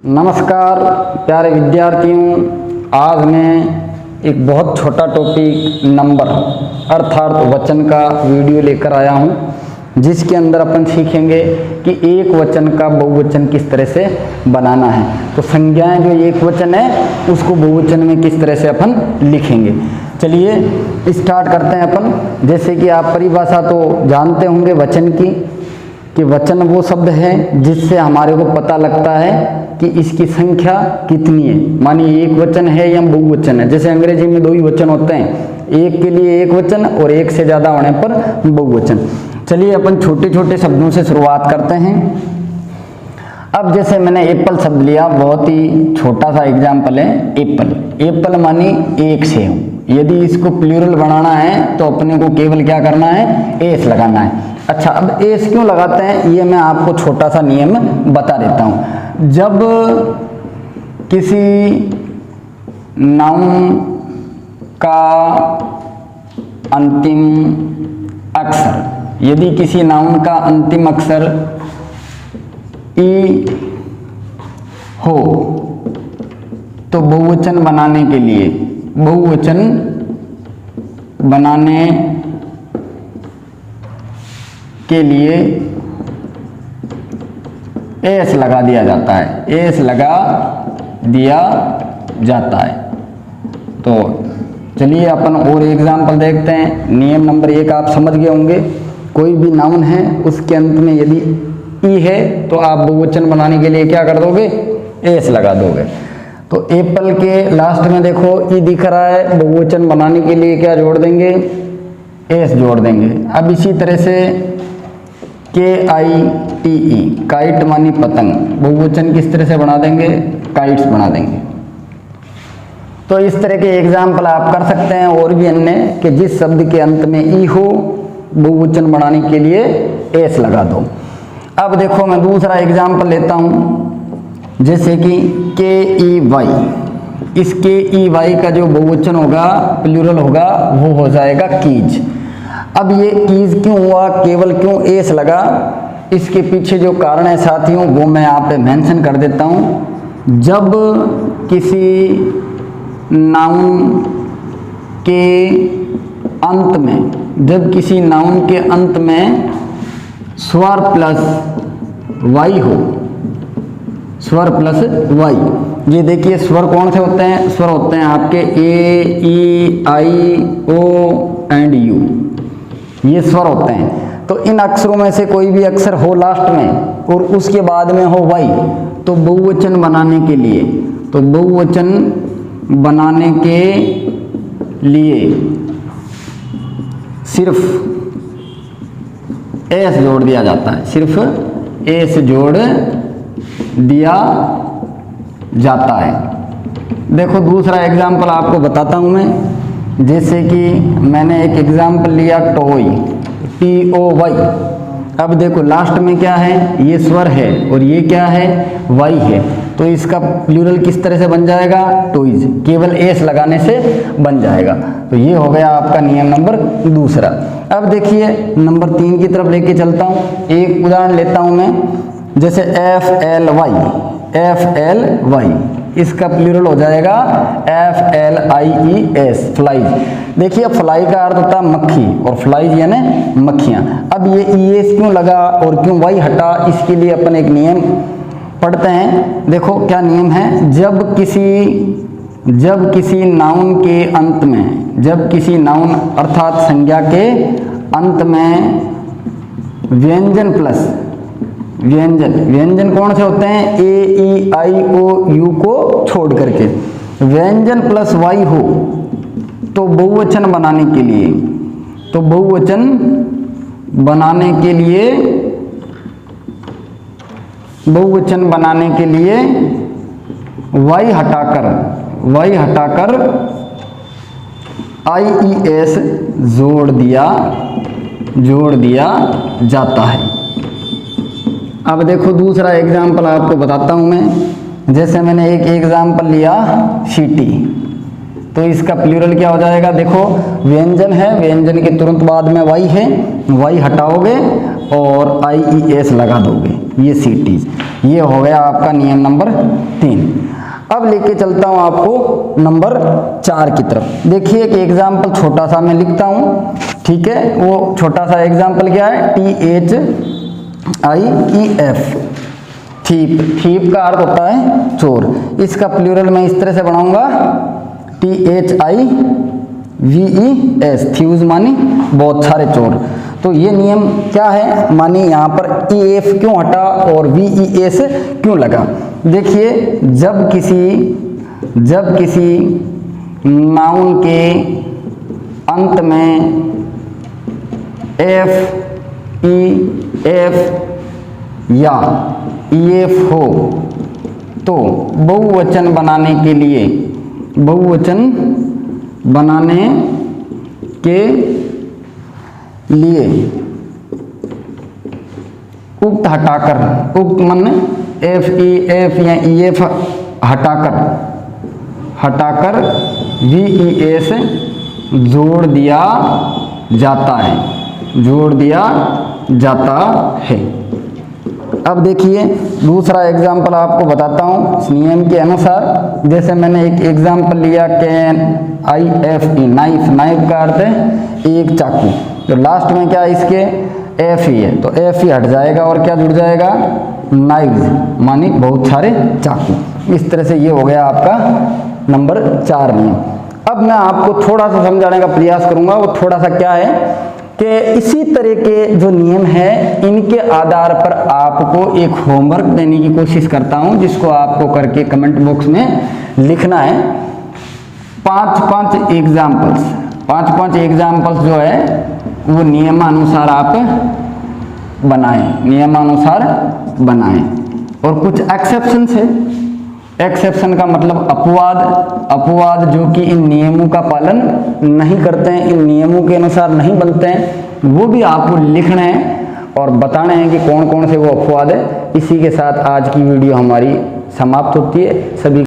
नमस्कार प्यारे विद्यार्थियों, आज मैं एक बहुत छोटा टॉपिक नंबर अर्थात वचन का वीडियो लेकर आया हूँ, जिसके अंदर अपन सीखेंगे कि एक वचन का बहुवचन किस तरह से बनाना है। तो संज्ञाएं जो एक वचन है उसको बहुवचन में किस तरह से अपन लिखेंगे। चलिए स्टार्ट करते हैं अपन। जैसे कि आप परिभाषा तो जानते होंगे वचन की, कि वचन वो शब्द है जिससे हमारे को पता लगता है कि इसकी संख्या कितनी है। मानिए एक वचन है या बहुवचन है। जैसे अंग्रेजी में दो ही वचन होते हैं, एक के लिए एक वचन और एक से ज़्यादा होने पर बहुवचन। चलिए अपन छोटे छोटे शब्दों से शुरुआत करते हैं। अब जैसे मैंने एप्पल शब्द लिया, बहुत ही छोटा सा एग्जाम्पल है एप्पल। एप्पल मानी एक से हो। यदि इसको प्लूरल बनाना है तो अपने को केवल क्या करना है, एस लगाना है। अच्छा, अब एस क्यों लगाते हैं ये मैं आपको छोटा सा नियम बता देता हूँ। जब किसी नाउन का अंतिम अक्षर, यदि किसी नाउन का अंतिम अक्षर ई हो तो बहुवचन बनाने के लिए एस लगा दिया जाता है। एस लगा दिया जाता है। तो चलिए अपन और एग्जाम्पल देखते हैं। नियम नंबर 1 आप समझ गए होंगे। कोई भी नाउन है उसके अंत में यदि ई है तो आप बहुवचन बनाने के लिए क्या कर दोगे, एस लगा दोगे। तो एप्पल के लास्ट में देखो ई दिख रहा है, बहुवचन बनाने के लिए क्या जोड़ देंगे, एस जोड़ देंगे। अब इसी तरह से KITE, काइट मानी पतंग, बहुवचन किस तरह से बना देंगे, काइट्स बना देंगे। तो इस तरह के एग्जाम्पल आप कर सकते हैं और भी अन्य, कि जिस शब्द के अंत में ई हो बहुवचन बनाने के लिए एस लगा दो। अब देखो मैं दूसरा एग्जाम्पल लेता हूँ। जैसे कि KEY, इस KEY का जो बहुवचन होगा, प्लूरल होगा, वो हो जाएगा कीज। अब ये कीज क्यों हुआ, केवल क्यों एस लगा, इसके पीछे जो कारण है साथियों वो मैं यहाँ पे मेंशन कर देता हूँ। जब किसी नाउन के अंत में, स्वर प्लस वाई हो, स्वर प्लस वाई, ये देखिए स्वर कौन से होते हैं, स्वर होते हैं आपके ए, ई, आई, ओ एंड यू, ये स्वर होते हैं। तो इन अक्षरों में से कोई भी अक्षर हो लास्ट में और उसके बाद में हो वाई, तो बहुवचन बनाने के लिए सिर्फ एस जोड़ दिया जाता है, सिर्फ एस जोड़ दिया जाता है। देखो दूसरा एग्जाम्पल आपको बताता हूं मैं। जैसे कि मैंने एक एग्जाम्पल लिया टॉय, TOY। अब देखो लास्ट में क्या है, ये स्वर है और ये क्या है, वाई है। तो इसका प्लूरल किस तरह से बन जाएगा, टॉयज, केवल एस लगाने से बन जाएगा। तो ये हो गया आपका नियम नंबर 2। अब देखिए नंबर 3 की तरफ लेके चलता हूँ। एक उदाहरण लेता हूँ मैं। जैसे FLY, इसका प्लूरल हो जाएगा FLIES, फ्लाइज। देखिए फ्लाई का अर्थ होता है मक्खी और फ्लाइज यानी मक्खियाँ। अब ये ES क्यों लगा और क्यों वाई हटा, इसके लिए अपन एक नियम पढ़ते हैं। देखो क्या नियम है। जब किसी नाउन के अंत में, जब किसी नाउन अर्थात संज्ञा के अंत में व्यंजन प्लस व्यंजन कौन से होते हैं, ए, ई, आई, ओ, यू को छोड़ करके व्यंजन प्लस वाई हो तो बहुवचन बनाने के लिए वाई हटाकर IES जोड़ दिया जाता है। अब देखो दूसरा एग्जाम्पल आपको बताता हूं मैं। जैसे मैंने एक एग्जाम्पल लिया सिटी, तो इसका प्लूरल क्या हो जाएगा, देखो व्यंजन है, व्यंजन के तुरंत बाद में वाई है, वाई हटाओगे और IES लगा दोगे। ये सिटीज। ये हो गया आपका नियम नंबर 3। अब लेके चलता हूँ आपको नंबर 4 की तरफ। देखिए एक एग्जाम्पल छोटा सा मैं लिखता हूँ, ठीक है। वो छोटा सा एग्जाम्पल क्या है, THIEF, थीप। थीप का अर्थ होता है चोर। इसका प्लूरल मैं इस तरह से बनाऊंगा THIVES, थीव्स मानी बहुत सारे चोर। तो ये नियम क्या है, मानी यहाँ पर EF क्यों हटा और VES क्यों लगा। देखिए जब किसी नाउन के अंत में FEF या EF हो तो बहुवचन बनाने के लिए उक्त हटाकर, उक्त मन FEF या EF हटाकर VES जोड़ दिया जाता है। अब देखिए दूसरा एग्जाम्पल आपको बताता हूँ इस नियम के अनुसार। जैसे मैंने एक एग्जाम्पल लिया KNIFE, नाइफ। नाइफ का अर्थ है एक चाकू। तो लास्ट में क्या इसके FE है, तो FE हट जाएगा और क्या जुड़ जाएगा, नाइव्स, मानी बहुत सारे चाकू। इस तरह से ये हो गया आपका नंबर 4 नियम। अब मैं आपको थोड़ा सा समझाने का प्रयास करूंगा। वो थोड़ा सा क्या है कि इसी तरह के जो नियम है इनके आधार पर आपको एक होमवर्क देने की कोशिश करता हूं, जिसको आपको करके कमेंट बॉक्स में लिखना है। 5 एग्जाम्पल्स जो है वो नियमानुसार आप बनाएं। और कुछ एक्सेप्शन है। एक्सेप्शन का मतलब अपवाद जो कि इन नियमों का पालन नहीं करते हैं, इन नियमों के अनुसार नहीं बनते हैं, वो भी आपको लिखना है और बताना है कि कौन कौन से वो अपवाद है। इसी के साथ आज की वीडियो हमारी समाप्त होती है। सभी